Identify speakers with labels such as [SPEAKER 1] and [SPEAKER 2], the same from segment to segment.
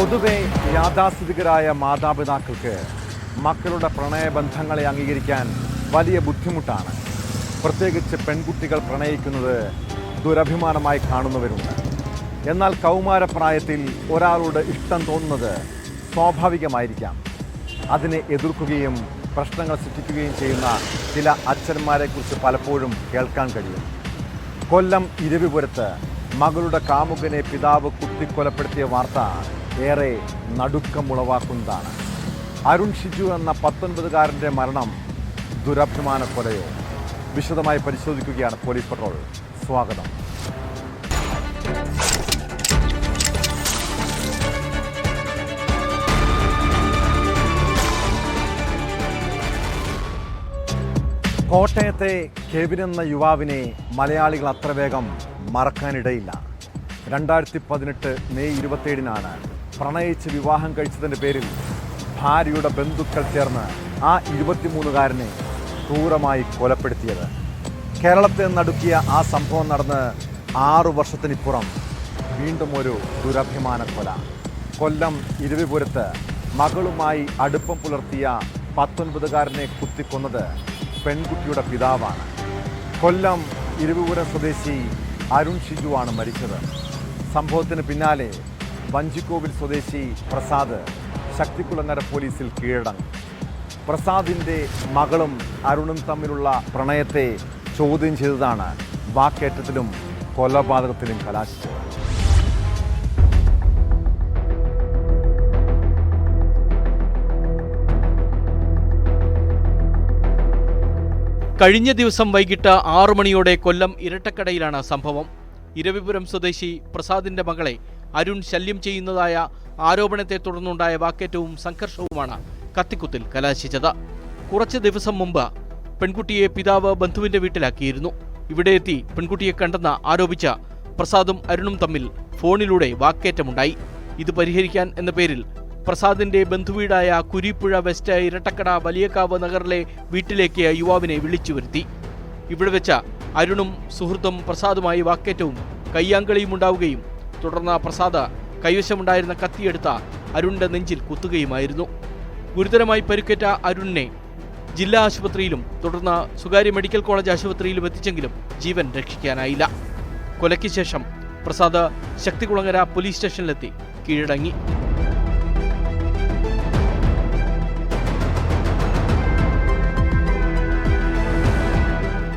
[SPEAKER 1] പൊതുവെ യാഥാസ്ഥിതികരായ മാതാപിതാക്കൾക്ക് മക്കളുടെ പ്രണയബന്ധങ്ങളെ അംഗീകരിക്കാൻ വലിയ ബുദ്ധിമുട്ടാണ്. പ്രത്യേകിച്ച് പെൺകുട്ടികൾ പ്രണയിക്കുന്നത് ദുരഭിമാനമായി കാണുന്നവരുണ്ട്. എന്നാൽ കൗമാരപ്രായത്തിൽ ഒരാളോട് ഇഷ്ടം തോന്നുന്നത് സ്വാഭാവികമായിരിക്കാം. അതിനെ എതിർക്കുകയും പ്രശ്നങ്ങൾ സൃഷ്ടിക്കുകയും ചെയ്യുന്ന ചില അച്ഛന്മാരെക്കുറിച്ച് പലപ്പോഴും കേൾക്കാൻ കഴിയും. കൊല്ലം ഇരവിപുരത്ത് മകളുടെ കാമുകനെ പിതാവ് കുത്തിക്കൊലപ്പെടുത്തിയ വാർത്ത ഏറെ നടുക്കമുളവാക്കുന്നതാണ്. അരുൺ ഷിജു എന്ന 19-കാരൻ്റെ മരണം ദുരഭിമാന കൊലയോ? വിശദമായി പരിശോധിക്കുകയാണ് പോലീസ് പട്രോൾ. സ്വാഗതം. കോട്ടയത്തെ കെവിൻ എന്ന യുവാവിനെ മലയാളികൾ അത്ര വേഗം മറക്കാനിടയില്ല. 2018 മെയ് 27-നാണ് പ്രണയിച്ച് വിവാഹം കഴിച്ചതിൻ്റെ പേരിൽ ഭാര്യയുടെ ബന്ധുക്കൾ ചേർന്ന് ആ 23-കാരനെ ക്രൂരമായി കൊലപ്പെടുത്തിയത്. കേരളത്തെ നടുക്കിയ ആ സംഭവം നടന്ന് 6 വർഷത്തിനിപ്പുറം വീണ്ടും ഒരു ദുരഭിമാന കൊല. കൊല്ലം ഇരവിപുരത്ത് മകളുമായി അടുപ്പം പുലർത്തിയ 19-കാരനെ കുത്തിക്കൊന്നത് പെൺകുട്ടിയുടെ പിതാവാണ്. കൊല്ലം ഇരവിപുരം സ്വദേശി അരുൺ ഷിജുവാണ് മരിച്ചത്. സംഭവത്തിന് പിന്നാലെ വഞ്ചിക്കോവിൽ സ്വദേശി പ്രസാദ് ശക്തികുളങ്ങര പോലീസിൽ കീഴടങ്ങി. പ്രസാദിൻ്റെ മകളും അരുണും തമ്മിലുള്ള പ്രണയത്തെ ചോദ്യം ചെയ്തതാണ് വാക്കേറ്റത്തിലും കൊലപാതകത്തിലും കലാശിച്ചത്.
[SPEAKER 2] കഴിഞ്ഞ ദിവസം വൈകിട്ട് 6 മണിയോടെ കൊല്ലം ഇരട്ടക്കടയിലാണ് സംഭവം. ഇരവിപുരം സ്വദേശി പ്രസാദിന്റെ മകളെ അരുൺ ശല്യം ചെയ്യുന്നതായ ആരോപണത്തെ തുടർന്നുണ്ടായ വാക്കേറ്റവും സംഘർഷവുമാണ് കത്തിക്കുത്തിൽ കലാശിച്ചത്. കുറച്ച് ദിവസം മുമ്പ് പെൺകുട്ടിയെ പിതാവ് ബന്ധുവിന്റെ വീട്ടിലാക്കിയിരുന്നു. ഇവിടെ എത്തി പെൺകുട്ടിയെ കണ്ടെന്ന് ആരോപിച്ച പ്രസാദും അരുണും തമ്മിൽ ഫോണിലൂടെ വാക്കേറ്റമുണ്ടായി. ഇത് പരിഹരിക്കാൻ എന്ന പേരിൽ പ്രസാദിന്റെ ബന്ധുവീടായ കുരിപ്പുഴ വെസ്റ്റ് ഇരട്ടക്കട വലിയകാവ് നഗറിലെ വീട്ടിലേക്ക് യുവാവിനെ വിളിച്ചു വരുത്തി. ഇവിടെ വെച്ച അരുണും സുഹൃത്തും പ്രസാദുമായി വാക്കേറ്റവും കയ്യാങ്കളിയും ഉണ്ടാവുകയും തുടർന്ന് പ്രസാദ് കൈവശമുണ്ടായിരുന്ന കത്തിയെടുത്ത അരുണിന്റെ നെഞ്ചിൽ കുത്തുകയുമായിരുന്നു. ഗുരുതരമായി പരിക്കേറ്റ അരുണിനെ ജില്ലാ ആശുപത്രിയിലും തുടർന്ന് സ്വകാര്യ മെഡിക്കൽ കോളേജ് ആശുപത്രിയിലും എത്തിച്ചെങ്കിലും ജീവൻ രക്ഷിക്കാനായില്ല. കൊലയ്ക്ക് ശേഷം പ്രസാദ് ശക്തികുളങ്ങര പോലീസ് സ്റ്റേഷനിലെത്തി കീഴടങ്ങി.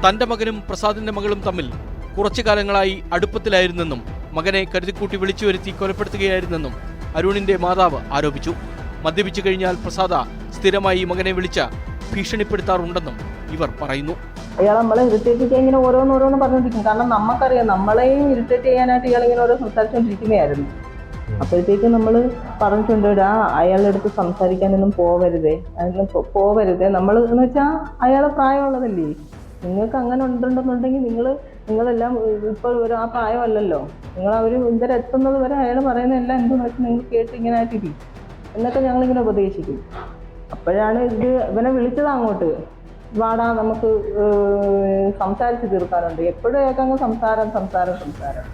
[SPEAKER 2] തന്റെ മകനും പ്രസാദിന്റെ മകളും തമ്മിൽ കുറച്ചു കാലങ്ങളായി അടുപ്പത്തിലായിരുന്നെന്നും മകനെ കരുതിക്കൂട്ടി വിളിച്ചു വരുത്തി കൊലപ്പെടുത്തുകയായിരുന്നെന്നും അരുണിന്റെ മാതാവ് ആരോപിച്ചു. മദ്യപിച്ചു കഴിഞ്ഞാൽ പ്രസാദ സ്ഥിരമായി മകനെ വിളിച്ച് ഭീഷണിപ്പെടുത്താറുണ്ടെന്നും ഇവർ പറയുന്നു.
[SPEAKER 3] അയാൾ നമ്മളെ ഇറിറ്റേറ്റ് ചെയ്യാൻ ഇങ്ങനെ ഓരോന്നോരോന്ന് പറഞ്ഞുകൊണ്ടിരിക്കും. കാരണം നമുക്കറിയാം നമ്മളെയും ഇറിറ്റേറ്റ് ചെയ്യാനായിട്ട് ഇയാൾ ഇങ്ങനെ ഓരോ സംസാരിച്ചുകൊണ്ടിരിക്കുന്നതായിരുന്നു. അപ്പോഴത്തേക്ക് നമ്മൾ പറഞ്ഞിട്ടുണ്ട്, അയാളുടെ അടുത്ത് സംസാരിക്കാനൊന്നും പോവരുതേ, അതിന് പോവരുതേ. നമ്മൾ എന്ന് വെച്ചാൽ അയാളെ പ്രായമുള്ളതല്ലേ, നിങ്ങൾക്ക് അങ്ങനെ ഉണ്ടെന്നുണ്ടെങ്കിൽ നിങ്ങളെല്ലാം ഇപ്പോൾ ആ പ്രായമല്ലല്ലോ, നിങ്ങൾ അവർ ഇവരെ എത്തുന്നത് വരെ അയാൾ പറയുന്നതെല്ലാം എന്തെന്ന് വെച്ചാൽ നിങ്ങൾ കേട്ട് ഇങ്ങനെ ആയിട്ടിരിക്കും എന്നൊക്കെ ഞങ്ങളിങ്ങനെ ഉപദേശിക്കും. അപ്പോഴാണ് ഇവനെ വിളിച്ചത് അങ്ങോട്ട്, വാടാ നമുക്ക് സംസാരിച്ച് തീർക്കാനുണ്ട്. എപ്പോഴും ഏക്കങ്ങ് സംസാരം.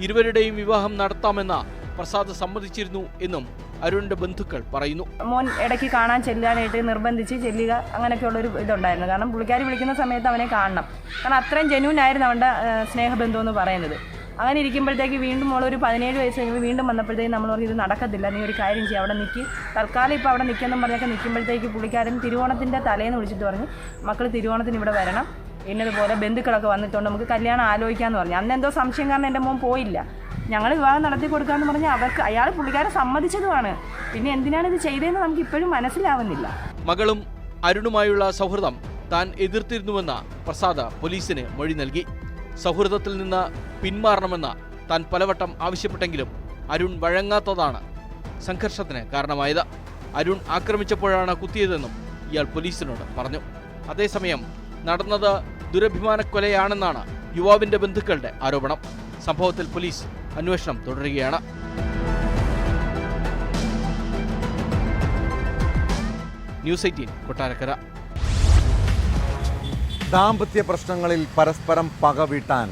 [SPEAKER 2] ഇരുവരുടെയും വിവാഹം നടത്താമെന്ന പ്രസാദ് സമ്മതിച്ചിരുന്നു എന്നും അരുണിന്റെ ബന്ധുക്കൾ പറയുന്നു.
[SPEAKER 4] മോൻ ഇടയ്ക്ക് കാണാൻ ചെല്ലാനായിട്ട് നിർബന്ധിച്ച് ചെല്ലുക അങ്ങനെയൊക്കെയുള്ളൊരു ഇതുണ്ടായിരുന്നു. കാരണം പുള്ളിക്കാരി വിളിക്കുന്ന സമയത്ത് അവനെ കാണണം. കാരണം അത്രയും ജെന്യൂൻ ആയിരുന്നു അവൻ്റെ സ്നേഹബന്ധം എന്ന് പറയുന്നത്. അങ്ങനെ ഇരിക്കുമ്പോഴത്തേക്ക് വീണ്ടും മോളൊരു 17 വയസ്സ് കഴിഞ്ഞ് വീണ്ടും വന്നപ്പോഴത്തേക്ക് നമ്മൾ പറഞ്ഞു, ഇത് നടക്കത്തില്ല, നീ ഒരു കാര്യം ചെയ്യുക, അവിടെ നിൽക്കി, തൽക്കാലം ഇപ്പോൾ അവിടെ നിൽക്കുമെന്നും പറഞ്ഞൊക്കെ നിൽക്കുമ്പോഴത്തേക്ക് പുള്ളിക്കാരൻ തിരുവോണത്തിൻ്റെ തലേന്ന് വിളിച്ചിട്ട് പറഞ്ഞു, മക്കൾ തിരുവോണത്തിന് ഇവിടെ വരണം, എന്നതുപോലെ ബന്ധുക്കളൊക്കെ വന്നിട്ടുണ്ട്, നമുക്ക് കല്യാണം ആലോചിക്കാമെന്ന് പറഞ്ഞു. അന്ന് എന്തോ സംശയം കാരണം എൻ്റെ മോൻ പോയില്ല. ഞങ്ങൾ വിവാഹം നടത്തി കൊടുക്കാമെന്ന് പറഞ്ഞാൽ അയാൾ പുള്ളിക്കാരെ സമ്മതിച്ചതുമാണ്. പിന്നെ എന്തിനാണ് ഇത് ചെയ്തതെന്ന് നമുക്ക് ഇപ്പോഴും മനസ്സിലാവുന്നില്ല.
[SPEAKER 2] മകളും അരുണുമായുള്ള സൗഹൃദം താൻ എതിർത്തിരുന്നുവെന്ന് പ്രസാദ് പോലീസിന് മൊഴി നൽകി. സൗഹൃദത്തിൽ നിന്ന് പിന്മാറണമെന്ന് താൻ പലവട്ടം ആവശ്യപ്പെട്ടെങ്കിലും അരുൺ വഴങ്ങാത്തതാണ് സംഘർഷത്തിന് കാരണമായത്. അരുൺ ആക്രമിച്ചപ്പോഴാണ് കുത്തിയതെന്നും ഇയാൾ പോലീസിനോട് പറഞ്ഞു. അതേസമയം നടന്നത് ദുരഭിമാനക്കൊലയാണെന്നാണ് യുവാവിന്റെ ബന്ധുക്കളുടെ ആരോപണം. സംഭവത്തിൽ പോലീസ് അന്വേഷണം തുടരുകയാണ്. ന്യൂസ് 18 കൊട്ടാരക്കര.
[SPEAKER 1] ദാമ്പത്യ പ്രശ്നങ്ങളിൽ പരസ്പരം പകവീട്ടാൻ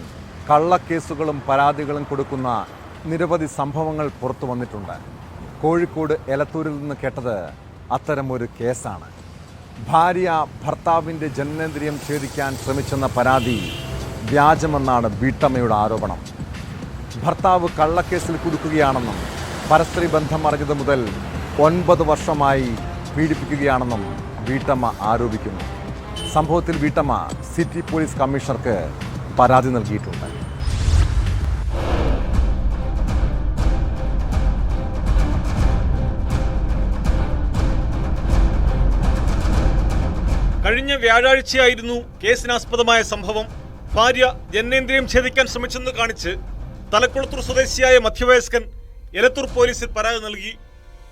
[SPEAKER 1] കള്ളക്കേസുകളും പരാതികളും കൊടുക്കുന്ന നിരവധി സംഭവങ്ങൾ പുറത്തു വന്നിട്ടുണ്ട്. കോഴിക്കോട് എലത്തൂരിൽ നിന്ന് കേട്ടത് അത്തരമൊരു കേസാണ്. ഭാര്യ ഭർത്താവിൻ്റെ ജനനേന്ദ്രിയം ഛേദിക്കാൻ ശ്രമിച്ചെന്ന പരാതി വ്യാജമെന്നാണ് വീട്ടമ്മയുടെ ആരോപണം. ഭർത്താവ് കള്ളക്കേസിൽ കുടുക്കുകയാണെന്നും പരസ്ത്രീ ബന്ധം അറിഞ്ഞത് മുതൽ 9 വർഷമായി പീഡിപ്പിക്കുകയാണെന്നും വീട്ടമ്മ ആരോപിക്കുന്നു. സംഭവത്തിൽ വീട്ടമ്മ സിറ്റി പോലീസ് കമ്മീഷണർക്ക് പരാതി നൽകിയിട്ടുണ്ട്.
[SPEAKER 5] കഴിഞ്ഞ വ്യാഴാഴ്ചയായിരുന്നു കേസിനാസ്പദമായ സംഭവം. ഭാര്യ ജനനേന്ദ്രിയം ഛേദിക്കാൻ ശ്രമിച്ചെന്ന് കാണിച്ച് തലക്കുളത്തൂർ സ്വദേശിയായ മധ്യവയസ്കൻ എലത്തൂർ പോലീസിൽ പരാതി നൽകി.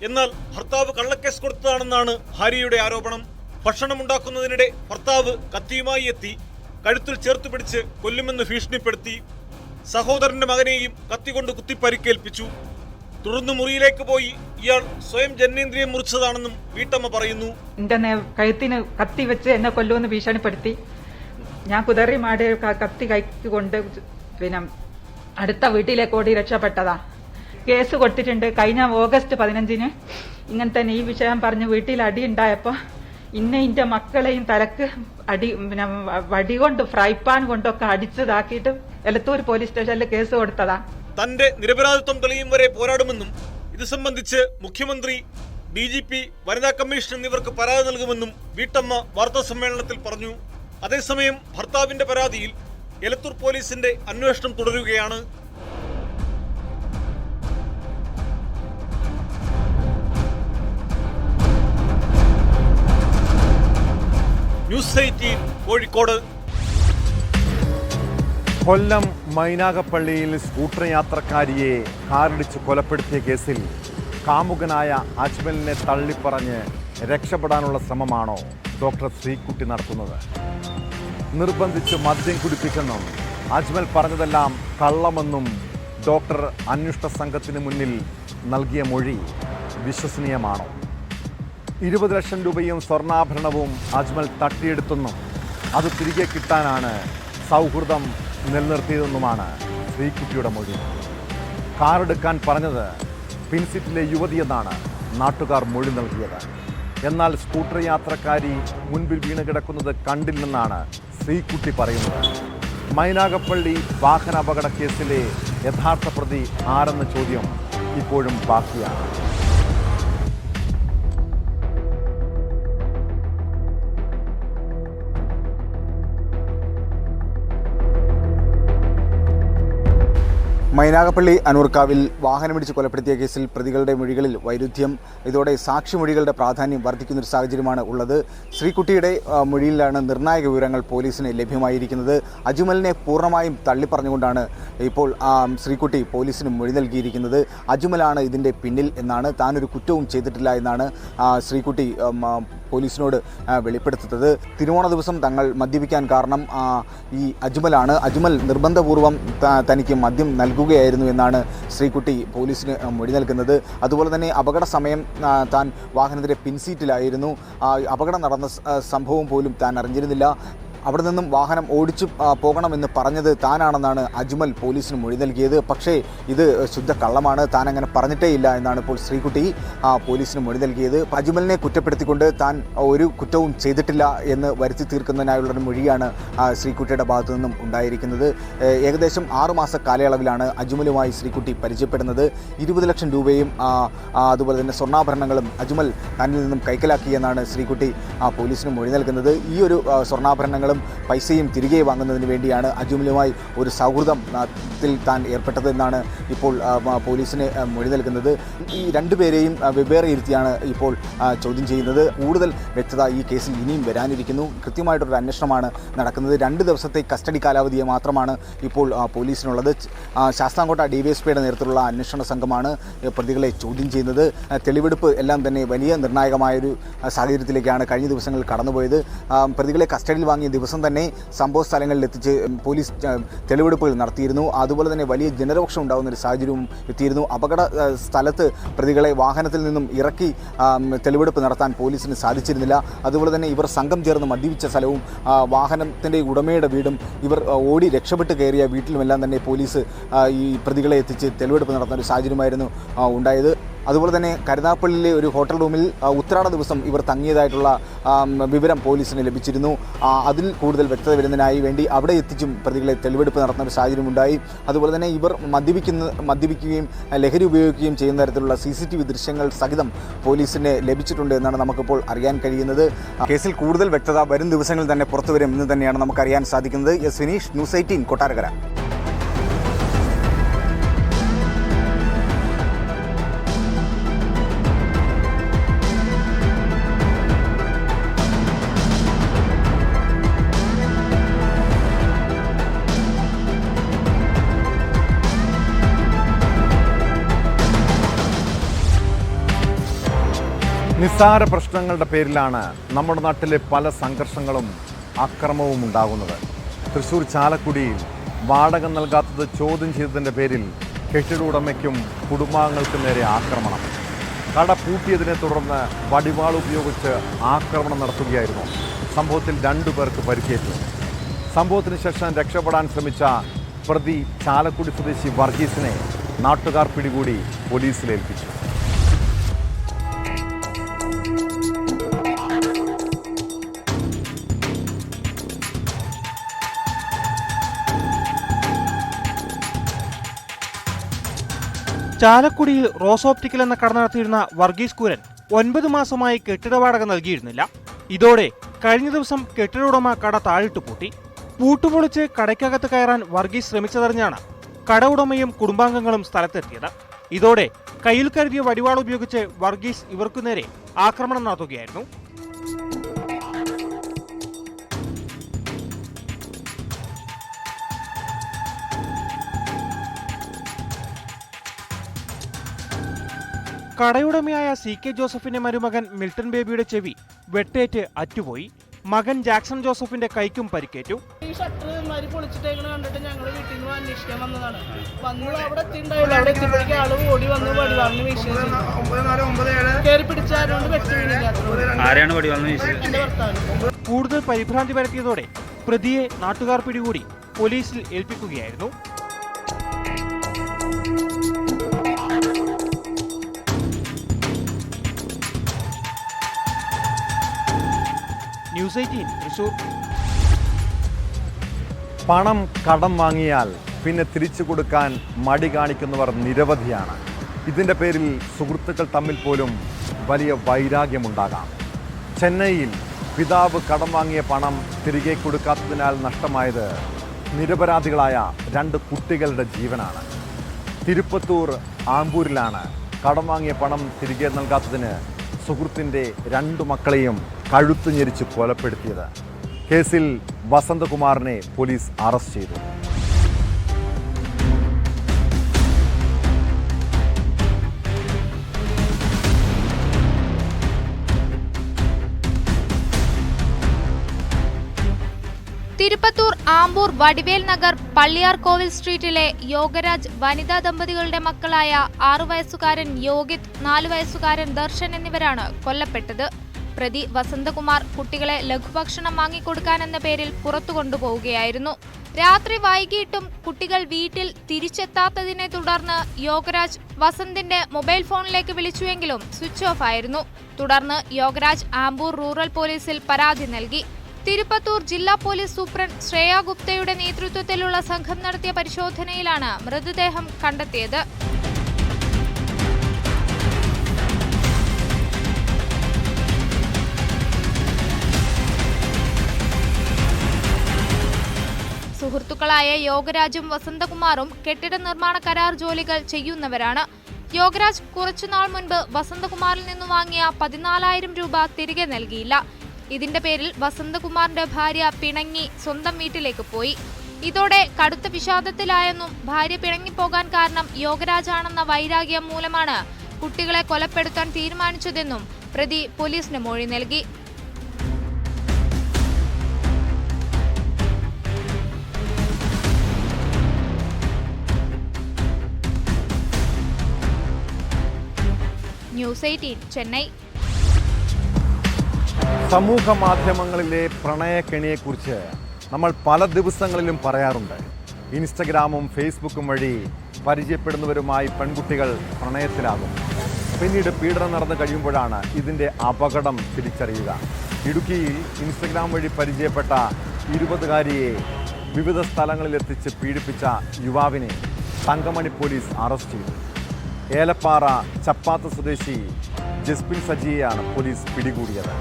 [SPEAKER 5] എന്നാൽ ഭർത്താവ് കള്ളക്കേസ് കൊടുത്തതാണെന്നാണ് ഭാര്യയുടെ ആരോപണം. ഭക്ഷണമുണ്ടാക്കുന്നതിനിടെ ഭർത്താവ് കത്തിയുമായി എത്തി കഴുത്തിൽ ചേർത്ത് പിടിച്ച് കൊല്ലുമെന്ന് ഭീഷണിപ്പെടുത്തി. സഹോദരന്റെ മകനെയും കത്തികൊണ്ട് കുത്തി പരിക്കേൽപ്പിച്ചു. തുടർന്ന് മുറിയിലേക്ക് പോയി ഇയാൾ സ്വയം ജനനേന്ദ്രിയം മുറിച്ചതാണെന്നും വീട്ടമ്മ പറയുന്നു.
[SPEAKER 6] എന്റെ കഴുത്തിന് കത്തി വെച്ച് എന്നെ കൊല്ലുമെന്ന് ഭീഷണിപ്പെടുത്തി. ഞാൻ കുതറി മാടി കത്തി കൈക്കൊണ്ട് പിന്നെ അടുത്ത വീട്ടിലേക്ക് ഓടി രക്ഷപ്പെട്ടതാ. കേസ് കൊടുത്തിട്ടുണ്ട്. കഴിഞ്ഞ ഓഗസ്റ്റ് 15 ഇങ്ങനെ തന്നെ ഈ വിഷയം പറഞ്ഞ് വീട്ടിൽ അടി ഉണ്ടായപ്പോൾ ഇന്റെ മക്കളെയും തലക്ക് അടി പിന്നെ വടി കൊണ്ട് ഫ്രൈ പാൻ കൊണ്ടൊക്കെ അടിച്ചതാക്കിയിട്ട് എലത്തൂർ പോലീസ് സ്റ്റേഷനിൽ കേസ് കൊടുത്തതാ.
[SPEAKER 5] തന്റെ നിരപരാധിത്വം തെളിയും വരെ പോരാടുമെന്നും ഇത് സംബന്ധിച്ച് മുഖ്യമന്ത്രി, DGP, വനിതാ കമ്മീഷൻ എന്നിവർക്ക് പരാതി നൽകുമെന്നും വീട്ടമ്മ വാർത്താസമ്മേളനത്തിൽ പറഞ്ഞു. അതേസമയം ഭർത്താവിന്റെ പരാതിയിൽ എലത്തൂർ പോലീസിന്റെ അന്വേഷണം തുടരുകയാണ്. ന്യൂസ് 18 കോഴിക്കോട്.
[SPEAKER 1] കൊല്ലം മൈനാഗപ്പള്ളിയിൽ സ്കൂട്ടർ യാത്രക്കാരിയെ കാറിടിച്ച് കൊലപ്പെടുത്തിയ കേസിൽ കാമുകനായ അജ്മലിനെ തള്ളിപ്പറഞ്ഞ് രക്ഷപ്പെടാനുള്ള ശ്രമമാണോ ഡോക്ടർ ശ്രീകുട്ടി നടത്തുന്നത്? നിർബന്ധിച്ച് മദ്യം കുടിപ്പിച്ചെന്നും അജ്മൽ പറഞ്ഞതെല്ലാം കള്ളമെന്നും ഡോക്ടർ അന്വേഷണ സംഘത്തിന് മുന്നിൽ നൽകിയ മൊഴി വിശ്വസനീയമാണോ? 20 ലക്ഷം രൂപയും സ്വർണ്ണാഭരണവും അജ്മൽ തട്ടിയെടുത്തെന്നും അത് തിരികെ കിട്ടാനാണ് സൗഹൃദം നിലനിർത്തിയതെന്നുമാണ് ശ്രീകുട്ടിയുടെ മൊഴി. കാറെടുക്കാൻ പറഞ്ഞത് പിൻസീറ്റിലെ യുവതിയെന്നാണ് നാട്ടുകാർ മൊഴി നൽകിയത്. എന്നാൽ സ്കൂട്ടർ യാത്രക്കാരി മുൻപിൽ വീണ് കിടക്കുന്നത് കണ്ടില്ലെന്നാണ് ശ്രീകുട്ടി പറയുന്നത്. മൈനാഗപ്പള്ളി വാഹനാപകട കേസിലെ യഥാർത്ഥ പ്രതി ആരെന്ന ചോദ്യം ഇപ്പോഴും ബാക്കിയാണ്.
[SPEAKER 7] മൈനാഗപ്പള്ളി അനൂർക്കാവിൽ വാഹനമിടിച്ച് കൊലപ്പെടുത്തിയ കേസിൽ പ്രതികളുടെ മൊഴികളിൽ വൈരുദ്ധ്യം. ഇതോടെ സാക്ഷിമൊഴികളുടെ പ്രാധാന്യം വർദ്ധിക്കുന്നൊരു സാഹചര്യമാണ് ഉള്ളത്. ശ്രീകുട്ടിയുടെ മൊഴിയിലാണ് നിർണായക വിവരങ്ങൾ പോലീസിന് ലഭ്യമായിരിക്കുന്നത്. അജ്മലിനെ പൂർണ്ണമായും തള്ളിപ്പറഞ്ഞുകൊണ്ടാണ് ഇപ്പോൾ ശ്രീകുട്ടി പോലീസിന് മൊഴി നൽകിയിരിക്കുന്നത്. അജ്മലാണ് ഇതിൻ്റെ പിന്നിൽ എന്നാണ്, താനൊരു കുറ്റവും ചെയ്തിട്ടില്ല എന്നാണ് ശ്രീകുട്ടി പോലീസിനോട് വെളിപ്പെടുത്തുന്നത്. തിരുവോണ ദിവസം തങ്ങൾ മദ്യപിക്കാൻ കാരണം ഈ അജ്മലാണ്. അജ്മൽ നിർബന്ധപൂർവ്വം തനിക്ക് മദ്യം നൽകുകയായിരുന്നു എന്നാണ് ശ്രീകുട്ടി പോലീസിന് മൊഴി നൽകുന്നത്. അതുപോലെ തന്നെ അപകട സമയം താൻ വാഹനത്തിൻ്റെ പിൻസീറ്റിലായിരുന്നു. അപകടം നടന്ന സംഭവം പോലും താൻ അറിഞ്ഞിരുന്നില്ല. അവിടെ നിന്നും വാഹനം ഓടിച്ചു പോകണമെന്ന് പറഞ്ഞത് താനാണെന്നാണ് അജ്മൽ പോലീസിന് മൊഴി നൽകിയത്. പക്ഷേ ഇത് ശുദ്ധ കള്ളമാണ്, താൻ അങ്ങനെ പറഞ്ഞിട്ടേ ഇല്ല എന്നാണ് ഇപ്പോൾ ശ്രീകുട്ടി പോലീസിന് മൊഴി നൽകിയത്. അജ്മലിനെ കുറ്റപ്പെടുത്തിക്കൊണ്ട് താൻ ഒരു കുറ്റവും ചെയ്തിട്ടില്ല എന്ന് വരുത്തി തീർക്കുന്നതിനായുള്ളൊരു മൊഴിയാണ് ശ്രീകുട്ടിയുടെ ഭാഗത്തു നിന്നും ഉണ്ടായിരിക്കുന്നത്. ഏകദേശം 6 മാസ കാലയളവിലാണ് അജ്മലുമായി ശ്രീകുട്ടി പരിചയപ്പെടുന്നത്. 20 ലക്ഷം രൂപയും അതുപോലെ തന്നെ സ്വർണ്ണാഭരണങ്ങളും അജ്മൽ തന്നിൽ നിന്നും കൈക്കലാക്കിയെന്നാണ് ശ്രീകുട്ടി പോലീസിന് മൊഴി നൽകുന്നത്. ഈ ഒരു സ്വർണ്ണാഭരണങ്ങളും പൈസയും തിരികെ വാങ്ങുന്നതിന് വേണ്ടിയാണ് അജ്മലുമായി ഒരു സൗഹൃദത്തിൽ താൻ ഏർപ്പെട്ടതെന്നാണ് ഇപ്പോൾ പോലീസിന് മൊഴി നൽകുന്നത്. ഈ രണ്ടുപേരെയും വെവ്വേറെ ഇരുത്തിയാണ് ഇപ്പോൾ ചോദ്യം ചെയ്യുന്നത്. കൂടുതൽ വ്യക്തത ഈ കേസിൽ ഇനിയും വരാനിരിക്കുന്നു. കൃത്യമായിട്ടൊരു അന്വേഷണമാണ് നടക്കുന്നത്. 2 ദിവസത്തെ കസ്റ്റഡി കാലാവധിയെ മാത്രമാണ് ഇപ്പോൾ പോലീസിനുള്ളത്. ശാസ്താംകോട്ട DYSPയുടെ നേതൃത്വത്തിലുള്ള അന്വേഷണ സംഘമാണ് പ്രതികളെ ചോദ്യം ചെയ്യുന്നത്. തെളിവെടുപ്പ് എല്ലാം തന്നെ വലിയ നിർണായകമായൊരു സാഹചര്യത്തിലേക്കാണ് കഴിഞ്ഞ ദിവസങ്ങളിൽ കടന്നുപോയത്. പ്രതികളെ കസ്റ്റഡിയിൽ വാങ്ങിയ ദിവസം തന്നെ സംഭവ സ്ഥലങ്ങളിൽ എത്തിച്ച് പോലീസ് തെളിവെടുപ്പുകൾ നടത്തിയിരുന്നു. അതുപോലെ തന്നെ വലിയ ജനരോക്ഷം ഉണ്ടാകുന്ന ഒരു സാഹചര്യവും എത്തിയിരുന്നു. അപകട സ്ഥലത്ത് പ്രതികളെ വാഹനത്തിൽ നിന്നും ഇറക്കി തെളിവെടുപ്പ് നടത്താൻ പോലീസിന് സാധിച്ചിരുന്നില്ല. അതുപോലെ തന്നെ ഇവർ സംഘം ചേർന്ന് മദ്യപിച്ച സ്ഥലവും വാഹനത്തിൻ്റെ ഉടമയുടെ വീടും ഇവർ ഓടി രക്ഷപ്പെട്ട് കയറിയ വീട്ടിലുമെല്ലാം തന്നെ പോലീസ് ഈ പ്രതികളെ എത്തിച്ച് തെളിവെടുപ്പ് നടത്തുന്ന ഒരു സാഹചര്യമായിരുന്നു ഉണ്ടായത്. അതുപോലെ തന്നെ കരുനാഗപ്പള്ളിയിലെ ഒരു ഹോട്ടൽ റൂമിൽ ഉത്രാട ദിവസം ഇവർ തങ്ങിയതായിട്ടുള്ള വിവരം പോലീസിന് ലഭിച്ചിരുന്നു. അതിൽ കൂടുതൽ വ്യക്തത വരുന്നതിനായി വേണ്ടി അവിടെ എത്തിച്ചും പ്രതികളെ തെളിവെടുപ്പ് നടത്തുന്ന ഒരു സാഹചര്യമുണ്ടായി. അതുപോലെ തന്നെ ഇവർ മദ്യപിക്കുകയും ലഹരി ഉപയോഗിക്കുകയും ചെയ്യുന്ന തരത്തിലുള്ള CCTV ദൃശ്യങ്ങൾ സഹിതം പോലീസിന് ലഭിച്ചിട്ടുണ്ട് എന്നാണ് നമുക്കിപ്പോൾ അറിയാൻ കഴിയുന്നത്. കേസിൽ കൂടുതൽ വ്യക്തത വരും ദിവസങ്ങളിൽ തന്നെ പുറത്തുവരും എന്ന് തന്നെയാണ് നമുക്കറിയാൻ സാധിക്കുന്നത്. S Vineesh, news 18 Kottarakkara.
[SPEAKER 1] നിസ്സാര പ്രശ്നങ്ങളുടെ പേരിലാണ് നമ്മുടെ നാട്ടിലെ പല സംഘർഷങ്ങളും അക്രമവും ഉണ്ടാകുന്നത്. തൃശ്ശൂർ ചാലക്കുടിയിൽ വാടക നൽകാത്തത് ചോദ്യം ചെയ്തതിൻ്റെ പേരിൽ കെട്ടിട ഉടമയ്ക്കും കുടുംബാംഗങ്ങൾക്കും നേരെ ആക്രമണം. കട പൂട്ടിയതിനെ തുടർന്ന് വടിവാൾ ഉപയോഗിച്ച് ആക്രമണം നടത്തുകയായിരുന്നു. സംഭവത്തിൽ 2 പേർക്ക് പരിക്കേറ്റു. സംഭവത്തിന് ശേഷം രക്ഷപ്പെടാൻ ശ്രമിച്ച പ്രതി ചാലക്കുടി സ്വദേശി വർഗീസിനെ നാട്ടുകാർ പിടികൂടി പോലീസിലേൽപ്പിച്ചു.
[SPEAKER 8] ചാലക്കുടിയിൽ റോസ് ഓപ്റ്റിക്കൽ എന്ന കട നടത്തിയിരുന്ന വർഗീസ് കൂരൻ 9 മാസമായി കെട്ടിട വാടക നൽകിയിരുന്നില്ല. ഇതോടെ കഴിഞ്ഞ ദിവസം കെട്ടിട ഉടമ കട താഴിട്ട് പൂട്ടി. പൂട്ടുപൊളിച്ച് കടയ്ക്കകത്ത് കയറാൻ വർഗീസ് ശ്രമിച്ചതറിഞ്ഞാണ് കട ഉടമയും കുടുംബാംഗങ്ങളും സ്ഥലത്തെത്തിയത്. ഇതോടെ കയ്യിൽ കരുതിയ വടിവാൾ ഉപയോഗിച്ച് വർഗീസ് ഇവർക്കു നേരെ ആക്രമണം നടത്തുകയായിരുന്നു. കടയുടമയായ CK ജോസഫിന്റെ മരുമകൻ മിൽട്ടൺ ബേബിയുടെ ചെവി വെട്ടേറ്റ് അറ്റുപോയി. മകൻ ജാക്സൺ ജോസഫിന്റെ കൈക്കും പരിക്കേറ്റു.
[SPEAKER 9] ഈ ഷട്ടർ മാതിരി പൊളിച്ചിട്ടേക്കണ കണ്ടിട്ട് ഞങ്ങൾ വീട്ടിൽ നിന്ന് അന്വേഷിക്കാൻ വന്നതാണ്. വന്നത് അവിടെ എത്തിണ്ടായില്ല. അവിടെ എത്തിയപ്പോഴേക്കും ആള് ഓടി വന്ന് വടിവാളിന് വീശിയത് കയറി പിടിച്ചാരോണ്ട്
[SPEAKER 10] ആരെയാണ് വടിവാളിന് വീശിയത്?
[SPEAKER 9] എന്റെ ഭർത്താവ്.
[SPEAKER 8] കൂടുതൽ പരിഭ്രാന്തി പരത്തിയതോടെ പ്രതിയെ നാട്ടുകാർ പിടികൂടി പോലീസിൽ ഏൽപ്പിക്കുകയായിരുന്നു. ന്യൂസ് 18 തൃശൂർ.
[SPEAKER 1] പണം കടം വാങ്ങിയാൽ പിന്നെ തിരിച്ചു കൊടുക്കാൻ മടി കാണിക്കുന്നവർ നിരവധിയാണ്. ഇതിൻ്റെ പേരിൽ സുഹൃത്തുക്കൾ തമ്മിൽ പോലും വലിയ വൈരാഗ്യമുണ്ടാകാം. ചെന്നൈയിൽ പിതാവ് കടം വാങ്ങിയ പണം തിരികെ കൊടുക്കാത്തതിനാൽ നഷ്ടമായത് നിരപരാധികളായ 2 കുട്ടികളുടെ ജീവനാണ്. തിരുപ്പത്തൂർ ആമ്പൂരിലാണ് കടം വാങ്ങിയ പണം തിരികെ നൽകാത്തതിന് സുഹൃത്തിൻ്റെ 2 മക്കളെയും കഴുത്തു ഞെരിച്ച് കൊലപ്പെടുത്തിയത്. കേസിൽ വസന്തകുമാറിനെ പോലീസ് അറസ്റ്റ് ചെയ്തു.
[SPEAKER 11] തിരുപ്പത്തൂർ ആമ്പൂർ വടിവേൽ നഗർ പള്ളിയാർ കോവിൽ സ്ട്രീറ്റിലെ യോഗരാജ് വനിതാ ദമ്പതികളുടെ മക്കളായ 6 വയസ്സുകാരൻ യോഗിത്, 4 വയസ്സുകാരൻ ദർശൻ എന്നിവരാണ് കൊല്ലപ്പെട്ടത്. പ്രതി വസന്തകുമാർ കുട്ടികളെ ലഘുഭക്ഷണം വാങ്ങിക്കൊടുക്കാനെന്ന പേരിൽ പുറത്തു കൊണ്ടുപോവുകയായിരുന്നു. രാത്രി വൈകിട്ടും കുട്ടികൾ വീട്ടിൽ തിരിച്ചെത്താത്തതിനെ തുടർന്ന് യോഗരാജ് വസന്തിന്റെ മൊബൈൽ ഫോണിലേക്ക് വിളിച്ചുവെങ്കിലും സ്വിച്ച് ഓഫ് ആയിരുന്നു. തുടർന്ന് യോഗരാജ് ആമ്പൂർ റൂറൽ പോലീസിൽ പരാതി നൽകി. തിരുപ്പത്തൂർ ജില്ലാ പോലീസ് സൂപ്രണ്ട് ശ്രേയ ഗുപ്തയുടെ നേതൃത്വത്തിലുള്ള സംഘം നടത്തിയ പരിശോധനയിലാണ് മൃതദേഹം കണ്ടെത്തിയത്. സുഹൃത്തുക്കളായ യോഗരാജും വസന്തകുമാറും കെട്ടിട നിർമ്മാണ കരാർ ജോലികൾ ചെയ്യുന്നവരാണ്. യോഗരാജ് കുറച്ചുനാൾ മുൻപ് വസന്തകുമാറിൽ നിന്ന് വാങ്ങിയ 14,000 രൂപ തിരികെ നൽകിയില്ല. ഇതിന്റെ പേരിൽ വസന്തകുമാറിന്റെ ഭാര്യ പിണങ്ങി സ്വന്തം വീട്ടിലേക്ക് പോയി. ഇതോടെ കടുത്ത വിഷാദത്തിലായെന്നും ഭാര്യ പിണങ്ങിപ്പോകാൻ കാരണം യോഗരാജാണെന്ന വൈരാഗ്യം മൂലമാണ് കുട്ടികളെ കൊലപ്പെടുത്താൻ തീരുമാനിച്ചതെന്നും പ്രതി പോലീസിന് മൊഴി നൽകി. ന്യൂസ് 18 ചെന്നൈ.
[SPEAKER 1] സമൂഹ മാധ്യമങ്ങളിലെ പ്രണയക്കെണിയെക്കുറിച്ച് നമ്മൾ പല ദിവസങ്ങളിലും പറയാറുണ്ട്. ഇൻസ്റ്റഗ്രാമും ഫേസ്ബുക്കും വഴി പരിചയപ്പെടുന്നവരുമായി പെൺകുട്ടികൾ പ്രണയത്തിലാകും. പിന്നീട് പീഡനം നടന്നു കഴിയുമ്പോഴാണ് ഇതിൻ്റെ അപകടം തിരിച്ചറിയുക. ഇടുക്കിയിൽ ഇൻസ്റ്റഗ്രാം വഴി പരിചയപ്പെട്ട 20കാരിയെ വിവിധ സ്ഥലങ്ങളിലെത്തിച്ച് പീഡിപ്പിച്ച യുവാവിനെ തങ്കമണി പോലീസ് അറസ്റ്റ് ചെയ്തു. ഏലപ്പാറ ചപ്പാത്ത് സ്വദേശി ജസ്പിൻ സജിയെയാണ് പോലീസ് പിടികൂടിയത്.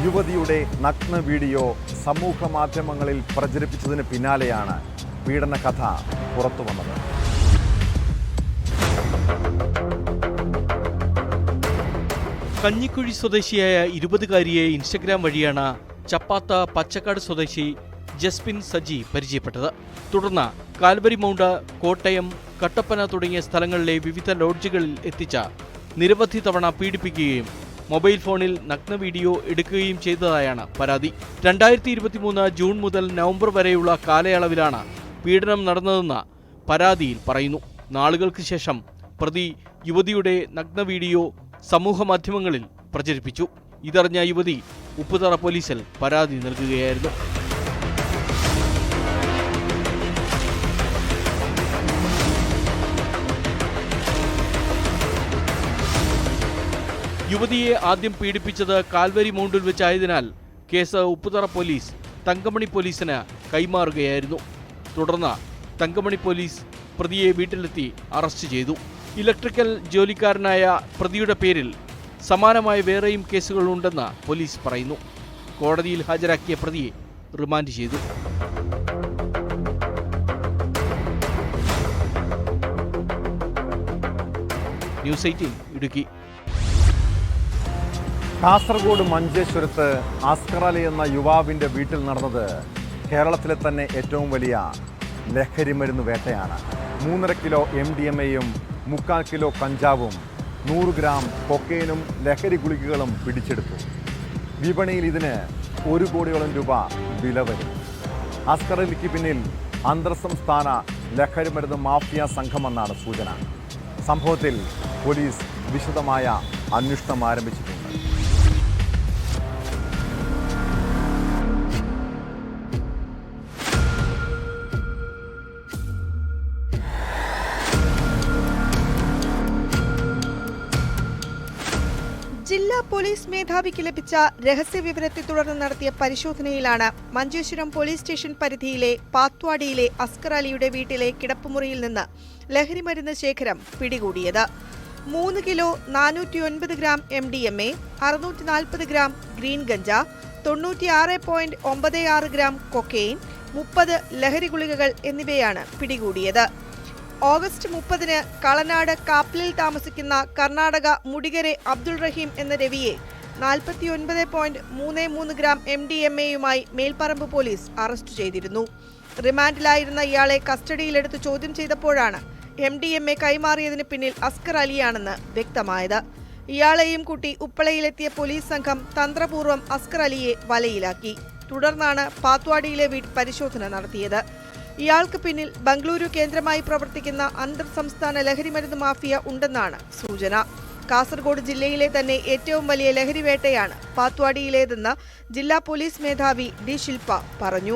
[SPEAKER 1] യുവതിയുടെ നഗ്ന വീഡിയോ സമൂഹ മാധ്യമങ്ങളിൽ പ്രചരിപ്പിച്ചതിന് പിന്നാലെയാണ് പീഡന കഥ പുറത്തു വന്നത്.
[SPEAKER 2] കഞ്ഞിക്കുഴി സ്വദേശിയായ 20കാരിയെ ഇൻസ്റ്റഗ്രാം വഴിയാണ് ചപ്പാത്ത പച്ചക്കാട് സ്വദേശി ജസ്പിൻ സജി പരിചയപ്പെട്ടത്. തുടർന്ന് കാൽവരി മൗണ്ട്, കോട്ടയം, കട്ടപ്പന തുടങ്ങിയ സ്ഥലങ്ങളിലെ വിവിധ ലോഡ്ജുകളിൽ എത്തിച്ച നിരവധി തവണ പീഡിപ്പിക്കുകയും മൊബൈൽ ഫോണിൽ നഗ്ന വീഡിയോ എടുക്കുകയും ചെയ്തതായാണ് പരാതി. 2023 ജൂൺ മുതൽ നവംബർ വരെയുള്ള കാലയളവിലാണ് പീഡനം നടന്നതെന്ന് പരാതിയിൽ പറയുന്നു. നാളുകൾക്ക് ശേഷം പ്രതി യുവതിയുടെ നഗ്ന വീഡിയോ സമൂഹമാധ്യമങ്ങളിൽ പ്രചരിപ്പിച്ചു. ഇതറിഞ്ഞ യുവതി ഉപ്പുതറ പോലീസിൽ പരാതി നൽകുകയായിരുന്നു. യുവതിയെ ആദ്യം പീഡിപ്പിച്ചത് കാൽവരി മൗണ്ടിൽ വെച്ചായതിനാൽ കേസ് ഉപ്പുതറ പോലീസ് തങ്കമണി പോലീസിന് കൈമാറുകയായിരുന്നു. തുടർന്ന് തങ്കമണി പോലീസ് പ്രതിയെ വീട്ടിലെത്തി അറസ്റ്റ് ചെയ്തു. ഇലക്ട്രിക്കൽ ജോലിക്കാരനായ പ്രതിയുടെ പേരിൽ സമാനമായ വേറെയും കേസുകളുണ്ടെന്ന് പോലീസ് പറയുന്നു. കോടതിയിൽ ഹാജരാക്കിയ പ്രതിയെ റിമാൻഡ് ചെയ്തു. ന്യൂസ് 18 ഇടുക്കി.
[SPEAKER 1] കാസർഗോഡ് മഞ്ചേശ്വരത്ത് അസ്കർ അലി എന്ന യുവാവിൻ്റെ വീട്ടിൽ നടന്നത് കേരളത്തിലെ തന്നെ ഏറ്റവും വലിയ ലഹരി മരുന്ന് വേട്ടയാണ്. 3.5 കിലോ MDMA-യും 3/4 കിലോ കഞ്ചാവും 100 ഗ്രാം കൊക്കൈനും ലഹരി ഗുളികകളും പിടിച്ചെടുത്തു. വിപണിയിൽ ഇതിന് 1 കോടിയോളം രൂപ വില വരും. അസ്കർ അലിക്ക് പിന്നിൽ അന്തർ സംസ്ഥാന ലഹരി മരുന്ന് മാഫിയ സംഘമെന്നാണ് സൂചന. സംഭവത്തിൽ പോലീസ് വിശദമായ അന്വേഷണം ആരംഭിച്ചിട്ടുണ്ട്.
[SPEAKER 12] ജില്ലാ പോലീസ് മേധാവിക്ക് ലഭിച്ച രഹസ്യവിവരത്തെ തുടർന്ന് നടത്തിയ പരിശോധനയിലാണ് മഞ്ചേശ്വരം പോലീസ് സ്റ്റേഷൻ പരിധിയിലെ പാത്വാടിയിലെ അസ്കർ അലിയുടെ വീട്ടിലെ കിടപ്പുമുറിയിൽ നിന്ന് ലഹരിമരുന്ന് ശേഖരം പിടികൂടിയത്. 3 kilo 409 gram MDMA, 640 gram green ganja, 96.96 gram cocaine, 30 ലഹരി ഗുളികകൾ എന്നിവയാണ് പിടികൂടിയത്. ഓഗസ്റ്റ് 30-ന് കളനാട് കാപ്പിലിൽ താമസിക്കുന്ന കർണാടക മുടികരെ അബ്ദുൾ റഹീം എന്ന രവിയെ 49.33 ഗ്രാം MDMA-യുമായി മേൽപ്പറമ്പ് പോലീസ് അറസ്റ്റ് ചെയ്തിരുന്നു. റിമാൻഡിലായിരുന്ന ഇയാളെ കസ്റ്റഡിയിലെടുത്ത് ചോദ്യം ചെയ്തപ്പോഴാണ് MDMA കൈമാറിയതിന് പിന്നിൽ അസ്കർ അലിയാണെന്ന് വ്യക്തമായത്. ഇയാളെയും കൂട്ടി ഉപ്പളയിലെത്തിയ പോലീസ് സംഘം തന്ത്രപൂർവ്വം അസ്കർ അലിയെ വലയിലാക്കി. തുടർന്നാണ് പാത്വാടിയിലെ വീട്ടിൽ പരിശോധന നടത്തിയത്. ഇയാൾക്ക് പിന്നിൽ ബംഗളൂരു കേന്ദ്രമായി പ്രവർത്തിക്കുന്ന അന്തർ സംസ്ഥാന ലഹരിമരുന്ന് മാഫിയ ഉണ്ടെന്നാണ് സൂചന. കാസർഗോഡ് ജില്ലയിലെ തന്നെ ഏറ്റവും വലിയ ലഹരി വേട്ടയാണ് പാത്വാടിയിലേതെന്ന് ജില്ലാ പോലീസ് മേധാവി ഡി ശില്പ പറഞ്ഞു.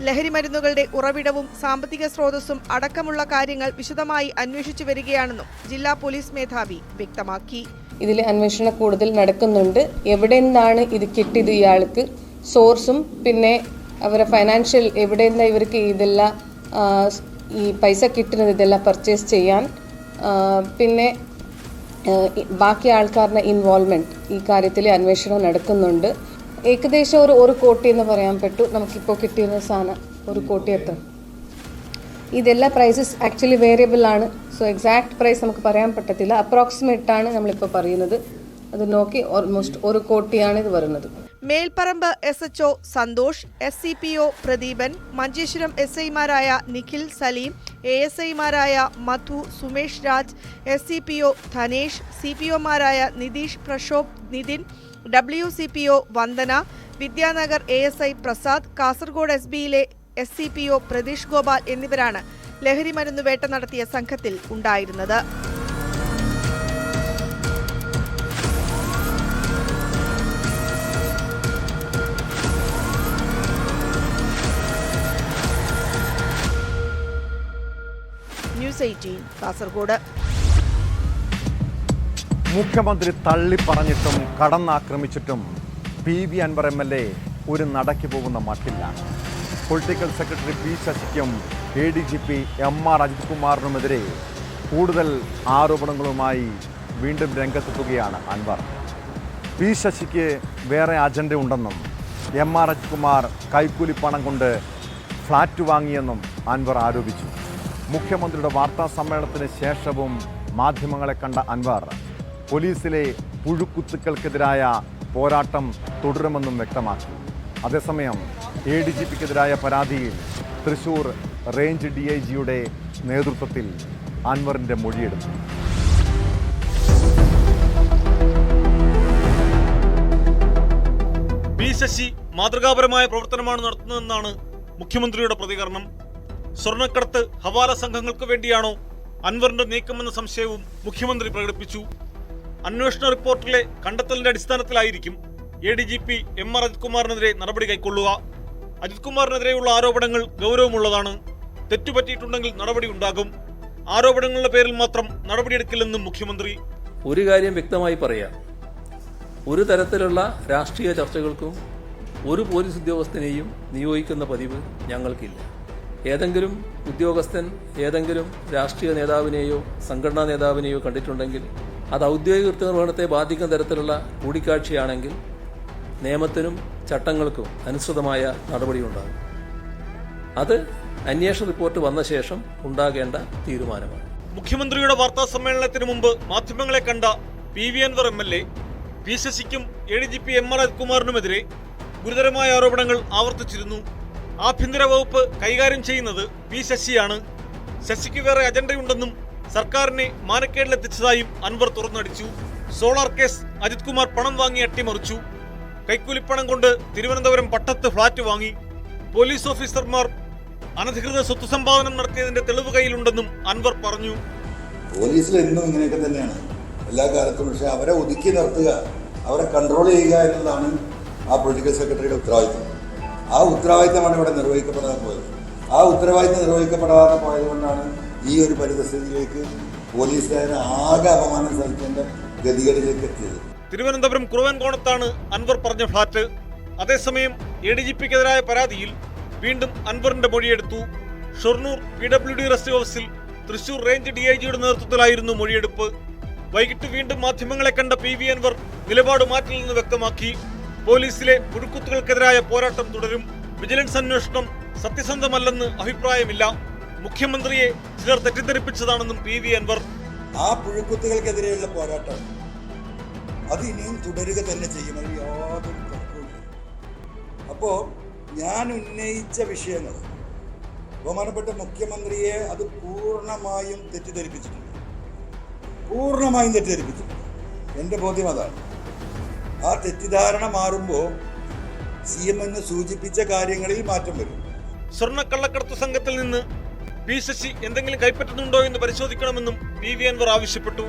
[SPEAKER 12] ലഹരിമരുന്നുകളുടെ ഉറവിടവും സാമ്പത്തിക സ്രോതസ്സും അടക്കമുള്ള കാര്യങ്ങൾ വിശദമായി അന്വേഷിച്ചു വരികയാണെന്നും ജില്ലാ പോലീസ് മേധാവി വ്യക്തമാക്കി.
[SPEAKER 13] ഇതിൽ അന്വേഷണം കൂടുതൽ നടക്കുന്നുണ്ട്. എവിടെ നിന്നാണ് ഇത് കിട്ടിയത്, ഇയാൾക്ക് സോഴ്സും പിന്നെ അവരുടെ ഫൈനാൻഷ്യൽ എവിടെ നിന്നാണ് ഇവർക്ക് ഇതെല്ലാം ഈ പൈസ കിട്ടുന്നത് ഇതെല്ലാം പർച്ചേസ് ചെയ്യാൻ, പിന്നെ ബാക്കി ആൾക്കാരുടെ ഇൻവോൾവ്മെൻറ്റ് ഈ കാര്യത്തിൽ അന്വേഷണം നടക്കുന്നുണ്ട്. ഏകദേശം ഒരു കോടി എന്ന് പറയാൻ പറ്റൂ. നമുക്കിപ്പോൾ കിട്ടിയിരുന്ന സാധനം 1 കോടി എത്ര. ഇതെല്ലാം പ്രൈസസ് ആക്ച്വലി വേരിയബിൾ ആണ്. സോ എക്സാക്ട് പ്രൈസ് നമുക്ക് പറയാൻ പറ്റത്തില്ല. അപ്രോക്സിമേറ്റ് ആണ് നമ്മളിപ്പോൾ പറയുന്നത്. അത് നോക്കി ഓൾമോസ്റ്റ് 1 കോടിയാണ് ഇത് വരുന്നത്.
[SPEAKER 12] മേൽപ്പറമ്പ് SHO സന്തോഷ്, SCPO പ്രദീപൻ, മഞ്ചേശ്വരം SI-മാരായ നിഖിൽ, സലീം, ASI-മാരായ മധു, Sumesh Raj, SCPO Dhanesh, CPO-മാരായ Nitish, Prakshobh, Nitin, WCPO Vandana, Vidyanagar ASI Prasad, Kasaragod SB-യിലെ SCPO Pratheesh Gopal എന്നിവരാണ് ലഹരിമരുന്ന് വേട്ട നടത്തിയ സംഘത്തിൽ ഉണ്ടായിരുന്നത്. ന്യൂസ് 18 കാസർഗോഡ്.
[SPEAKER 1] മുഖ്യമന്ത്രി തള്ളിപ്പറഞ്ഞിട്ടും കടന്നാക്രമിച്ചിട്ടും PV അൻവർ MLA ഒരു നടക്കി പോകുന്ന മട്ടില്ല. പൊളിറ്റിക്കൽ സെക്രട്ടറി P ശശിക്കും ADGP MR അജിത് കുമാറിനുമെതിരെ കൂടുതൽ ആരോപണങ്ങളുമായി വീണ്ടും രംഗത്തെത്തുകയാണ് അൻവർ. P ശശിക്ക് വേറെ അജണ്ട ഉണ്ടെന്നും MR അജിത് കുമാർ കൈക്കൂലി പണം കൊണ്ട് ഫ്ലാറ്റ് വാങ്ങിയെന്നും അൻവർ ആരോപിച്ചു. മുഖ്യമന്ത്രിയുടെ വാർത്താ സമ്മേളനത്തിന് ശേഷവും മാധ്യമങ്ങളെ കണ്ട അൻവർ പോലീസിലെ പുഴുക്കുത്തുക്കൾക്കെതിരായ പോരാട്ടം തുടരുമെന്നും വ്യക്തമാക്കി. അതേസമയം ADGPക്കെതിരായ പരാതിയിൽ തൃശൂർ റേഞ്ച് DIGയുടെ നേതൃത്വത്തിൽ അൻവറിൻ്റെ മൊഴിയെടുത്തു.
[SPEAKER 5] P ശശി മാതൃകാപരമായ പ്രവർത്തനമാണ് നടത്തുന്നതെന്നാണ് മുഖ്യമന്ത്രിയുടെ പ്രതികരണം. സ്വർണ്ണക്കടത്ത് ഹവാല സംഘങ്ങൾക്ക് വേണ്ടിയാണോ അൻവറിന്റെ നീക്കമെന്ന സംശയവും മുഖ്യമന്ത്രി പ്രകടിപ്പിച്ചു. അന്വേഷണ റിപ്പോർട്ടിലെ കണ്ടെത്തലിന്റെ അടിസ്ഥാനത്തിലായിരിക്കും ADGP MR അജിത് കുമാറിനെതിരെ നടപടി കൈക്കൊള്ളുക. അജിത് കുമാറിനെതിരെയുള്ള ആരോപണങ്ങൾ ഗൗരവമുള്ളതാണ്. തെറ്റുപറ്റിയിട്ടുണ്ടെങ്കിൽ നടപടി ഉണ്ടാകും. ആരോപണങ്ങളുടെ പേരിൽ മാത്രം നടപടിയെടുക്കില്ലെന്നും മുഖ്യമന്ത്രി.
[SPEAKER 14] ഒരു കാര്യം വ്യക്തമായി പറയാം, ഒരു തരത്തിലുള്ള രാഷ്ട്രീയ ചർച്ചകൾക്കും ഒരു പോലീസ് ഉദ്യോഗസ്ഥനെയും നിയോഗിക്കുന്ന പതിവ് ഞങ്ങൾക്കില്ല. ഏതെങ്കിലും ഉദ്യോഗസ്ഥൻ ഏതെങ്കിലും രാഷ്ട്രീയ നേതാവിനെയോ സംഘടനാ നേതാവിനെയോ കണ്ടിട്ടുണ്ടെങ്കിൽ അത് ഔദ്യോഗിക കൃത്യനിർവഹണത്തെ ബാധിക്കുന്ന തരത്തിലുള്ള കൂടിക്കാഴ്ചയാണെങ്കിൽ നിയമത്തിനും ചട്ടങ്ങൾക്കും അനുസൃതമായ നടപടിയുണ്ടാകും. അത് അന്വേഷണ റിപ്പോർട്ട് വന്ന ശേഷം ഉണ്ടാകേണ്ട തീരുമാനമാണ്.
[SPEAKER 5] മുഖ്യമന്ത്രിയുടെ വാർത്താ സമ്മേളനത്തിന് മുമ്പ് മാധ്യമങ്ങളെ കണ്ട PV അൻവർ MLA P ശശിക്കും ADGP MR അജിത് കുമാറിനുമെതിരെ ഗുരുതരമായ ആരോപണങ്ങൾ ആവർത്തിച്ചിരുന്നു. ആഭ്യന്തര വകുപ്പ് കൈകാര്യം ചെയ്യുന്നത് P ശശിയാണ്. ശശിക്ക് വേറെ അജണ്ടയുണ്ടെന്നും സർക്കാരിനെ മാനക്കേടിലെത്തിച്ചതായും അൻവർ തുറന്നടിച്ചു. സോളാർ കേസ് അജിത് കുമാർ പണം വാങ്ങി അട്ടിമറിച്ചു. കൈക്കൂലിപ്പണം കൊണ്ട് തിരുവനന്തപുരം പട്ടത്ത് ഫ്ളാറ്റ് വാങ്ങി. പോലീസ് ഓഫീസർമാർ അനധികൃത സ്വത്ത് സമ്പാദനം നടത്തിയതിന്റെ തെളിവ് കയ്യിലുണ്ടെന്നും അൻവർ പറഞ്ഞു.
[SPEAKER 15] പോലീസിൽ എന്നും ഇങ്ങനെയൊക്കെ തന്നെയാണ് എല്ലാ കാലത്തും. പക്ഷെ അവരെ ഒതുക്കി നിർത്തുക, അവരെ കൺട്രോൾ ചെയ്യുക എന്നതാണ് ആ പൊളിറ്റിക്കൽ സെക്രട്ടറിയുടെ ഉത്തരവാദിത്വം. ആ ഉത്തരവാദിത്തമാണ് ഇവിടെ നിർവഹിക്കപ്പെടാതെ പോയത്. ആ ഉത്തരവാദിത്തം നിർവഹിക്കപ്പെടാതെ പോയതുകൊണ്ടാണ് ഈ ഒരു പരിതസ്ഥിതിയിലേക്ക് പോലീസുകാരന് ആകെ അപമാനം സഹിക്കേണ്ട ഗതികളിലേക്ക് എത്തിയത്.
[SPEAKER 5] തിരുവനന്തപുരം കുറുവൻകോണത്താണ് അൻവർ പറഞ്ഞ ഫ്ളാറ്റ്. അതേസമയം ADGPക്കെതിരായ പരാതിയിൽ വീണ്ടും അൻവറിന്റെ മൊഴിയെടുത്തു. ഷൊർണൂർ PWD റെസ്റ്റ് ഹൗസിൽ തൃശൂർ റേഞ്ച് DIGയുടെ നേതൃത്വത്തിലായിരുന്നു മൊഴിയെടുപ്പ്. വൈകിട്ട് വീണ്ടും മാധ്യമങ്ങളെ കണ്ട PV അൻവർ നിലപാട് മാറ്റില്ലെന്ന് വ്യക്തമാക്കി. പോലീസിലെ പുഴുക്കുത്തുകൾക്കെതിരായ പോരാട്ടം തുടരും. വിജിലൻസ് അന്വേഷണം സത്യസന്ധമല്ലെന്ന് അഭിപ്രായമില്ല. മുഖ്യമന്ത്രിയെ ചിലർ തെറ്റിദ്ധരിപ്പിച്ചതാണെന്നും PV അൻവർ.
[SPEAKER 15] ആ പുഴുക്കുത്തുകൾക്കെതിരെയുള്ള പോരാട്ടം അത് ഇനിയും തുടരുക തന്നെ ചെയ്യും, അതിൽ യാതൊരു തർക്കവുമില്ല. അപ്പോൾ ഞാൻ ഉന്നയിച്ച വിഷയങ്ങൾ ബഹുമാനപ്പെട്ട മുഖ്യമന്ത്രിയെ അത് പൂർണ്ണമായും തെറ്റിദ്ധരിപ്പിച്ചിട്ടുണ്ട്. എൻ്റെ ബോധ്യം അതാണ്. ആ തെറ്റിദ്ധാരണ മാറുമ്പോൾ CM സൂചിപ്പിച്ച കാര്യങ്ങളിൽ മാറ്റം വരും.
[SPEAKER 5] സ്വർണ്ണക്കള്ളക്കടത്ത് സംഘത്തിൽ നിന്ന് P ശശി എന്തെങ്കിലും കൈപ്പറ്റുന്നുണ്ടോ എന്ന് പരിശോധിക്കണമെന്നും PV അൻവർ ആവശ്യപ്പെട്ടു.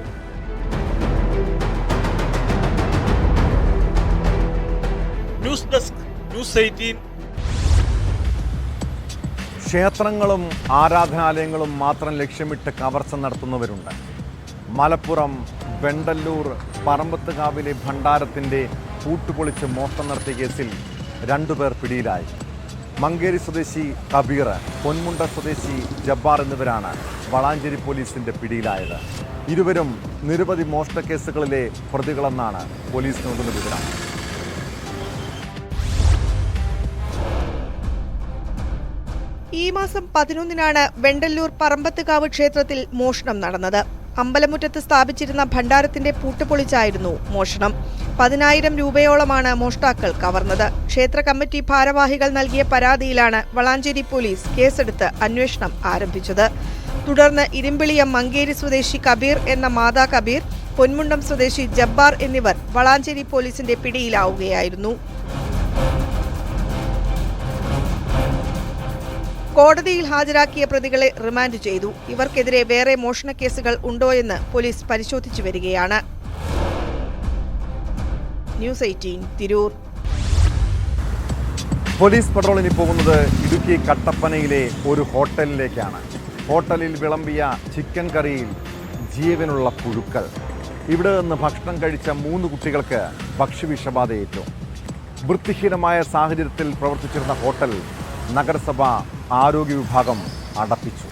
[SPEAKER 5] News desk, news 18.
[SPEAKER 1] ക്ഷേത്രങ്ങളും ആരാധനാലയങ്ങളും മാത്രം ലക്ഷ്യമിട്ട് കവർച്ച നടത്തുന്നവരുണ്ട്. മലപ്പുറം വെണ്ടല്ലൂർ പറമ്പത്തുകാവിലെ ഭണ്ഡാരത്തിൻ്റെ പൂട്ടുപൊളിച്ച് മോഷണം നടത്തിയ കേസിൽ 2 പേർ പിടിയിലായി. മങ്കേരി സ്വദേശി കബീർ, പൊന്മുണ്ട സ്വദേശി ജബ്ബാർ എന്നിവരാണ് വളാഞ്ചേരി പോലീസിന്റെ പിടിയിലായത്. ഇരുവരും നിരവധി മോഷണ കേസുകളിലെ പ്രതികളെന്നാണ് പോലീസ് നൽകുന്ന വിവരം.
[SPEAKER 12] ഈ മാസം 11-നാണ് വെണ്ടല്ലൂർ പറമ്പത്തുകാവ് ക്ഷേത്രത്തിൽ മോഷണം നടന്നത്. അമ്പലമുറ്റത്ത് സ്ഥാപിച്ചിരുന്ന ഭണ്ഡാരത്തിന്റെ പൂട്ട് പൊളിച്ചായിരുന്നു മോഷണം. 10,000 രൂപയോളമാണ് മോഷ്ടാക്കൾ കവർന്നത്. ക്ഷേത്ര കമ്മിറ്റി ഭാരവാഹികൾ നൽകിയ പരാതിയിലാണ് വളാഞ്ചേരി പോലീസ് കേസെടുത്ത് അന്വേഷണം ആരംഭിച്ചത്. തുടർന്ന് ഇരുമ്പിളിയം മങ്കേരി സ്വദേശി കബീർ എന്ന മാതാ കബീർ, പൊന്മുണ്ടം സ്വദേശി ജബ്ബാർ എന്നിവർ വളാഞ്ചേരി പോലീസിന്റെ പിടിയിലാവുകയായിരുന്നു. കോടതിയിൽ ഹാജരാക്കിയ പ്രതികളെ റിമാൻഡ് ചെയ്തു. ഇവർക്കെതിരെ വേറെ മോഷണ കേസുകൾ ഉണ്ടോയെന്ന് പോലീസ് പരിശോധിച്ചു വരികയാണ്. ന്യൂസ് 18 തിരൂർ.
[SPEAKER 1] പോലീസ് പട്രോളിന് പോകുന്നത് ഇടുക്കി കട്ടപ്പനയിലെ ഒരു ഹോട്ടലിലേക്കാണ്. ഹോട്ടലിൽ വിളമ്പിയ ചിക്കൻ കറിയിൽ ജീവനുള്ള പുഴുക്കൾ. ഇവിടെ നിന്ന് ഭക്ഷണം കഴിച്ച 3 കുട്ടികൾക്ക് ഭക്ഷ്യവിഷബാധയേറ്റു. വൃത്തിഹീനമായ സാഹചര്യത്തിൽ പ്രവർത്തിച്ചിരുന്ന ഹോട്ടൽ നഗരസഭ ആരോഗ്യ വിഭാഗം അടപ്പിച്ചു.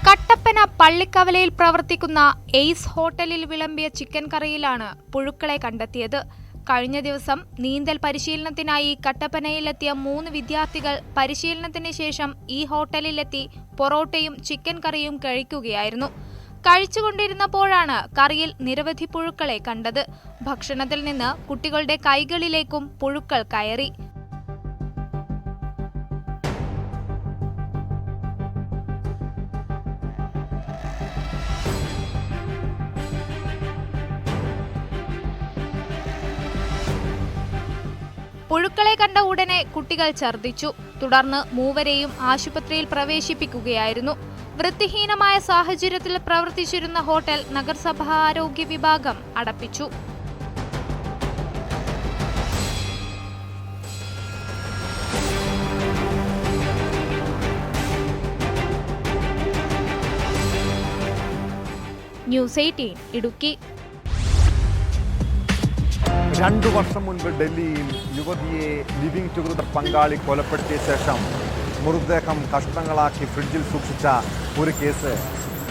[SPEAKER 11] കട്ടപ്പന പള്ളിക്കവലയിൽ പ്രവർത്തിക്കുന്ന എയ്സ് ഹോട്ടലിൽ വിളമ്പിയ ചിക്കൻ കറിയിലാണ് പുഴുക്കളെ കണ്ടെത്തിയത്. കഴിഞ്ഞ ദിവസം നീന്തൽ പരിശീലനത്തിനായി കട്ടപ്പനയിലെത്തിയ 3 വിദ്യാർത്ഥികൾ പരിശീലനത്തിന് ശേഷം ഈ ഹോട്ടലിലെത്തി പൊറോട്ടയും ചിക്കൻ കറിയും കഴിക്കുകയായിരുന്നു. കഴിച്ചുകൊണ്ടിരുന്നപ്പോഴാണ് കറിയിൽ നിരവധി പുഴുക്കളെ കണ്ടത്. ഭക്ഷണത്തിൽ നിന്ന് കുട്ടികളുടെ കൈകളിലേക്കും പുഴുക്കൾ കയറി. പുഴുക്കളെ കണ്ട ഉടനെ കുട്ടികൾ ഛർദ്ദിച്ചു. തുടർന്ന് 3 ആശുപത്രിയിൽ പ്രവേശിപ്പിക്കുകയായിരുന്നു. വൃത്തിഹീനമായ സാഹചര്യത്തിൽ പ്രവർത്തിച്ചിരുന്ന ഹോട്ടൽ നഗരസഭാ ആരോഗ്യ വിഭാഗം അടപ്പിച്ചു. ന്യൂസ് 18 ഇടുക്കി.
[SPEAKER 1] 2 വർഷം മുൻപ് ഡൽഹിയിൽ യുവതിയെ ലിവിംഗ് ടുഗദർ പങ്കാളി കൊലപ്പെടുത്തിയ ശേഷം മൃതദേഹം കഷ്ണങ്ങളാക്കി ഫ്രിഡ്ജിൽ സൂക്ഷിച്ച ഒരു കേസ്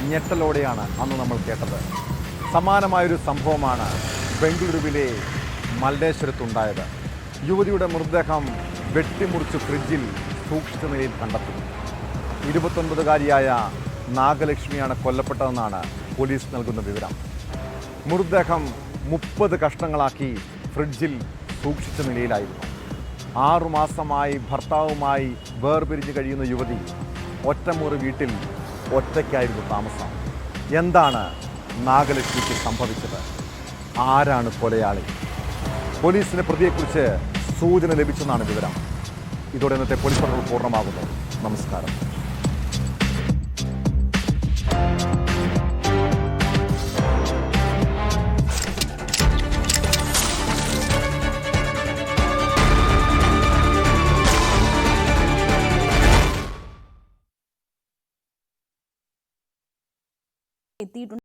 [SPEAKER 1] ഞെട്ടലോടെയാണ് അന്ന് നമ്മൾ കേട്ടത്. സമാനമായൊരു സംഭവമാണ് ബംഗളൂരുവിലെ മല്ലേശ്വരത്തുണ്ടായത്. യുവതിയുടെ മൃതദേഹം വെട്ടിമുറിച്ച് ഫ്രിഡ്ജിൽ സൂക്ഷിച്ച നിലയിൽ കണ്ടെത്തുന്നു. 29-കാരിയായ നാഗലക്ഷ്മിയാണ് കൊല്ലപ്പെട്ടതെന്നാണ് പോലീസ് നൽകുന്ന വിവരം. മൃതദേഹം 30 കഷ്ണങ്ങളാക്കി ഫ്രിഡ്ജിൽ സൂക്ഷിച്ച നിലയിലായിരുന്നു. 6 മാസമായി ഭർത്താവുമായി വേർപിരിഞ്ഞ് കഴിയുന്ന യുവതി ഒറ്റമുറി വീട്ടിൽ ഒറ്റയ്ക്കായിരുന്നു താമസം. എന്താണ് നാഗലക്ഷ്മിക്ക് സംഭവിച്ചത്? ആരാണ് കൊലയാളി? പോലീസിന് പ്രതിയെക്കുറിച്ച് സൂചന ലഭിച്ചെന്നാണ് വിവരം. ഇതോടെ ഇന്നത്തെ പോലീസ് പത്രങ്ങൾ പൂർണ്ണമാകുന്നു. നമസ്കാരം.
[SPEAKER 16] എത്തിയിട്ടുണ്ട്.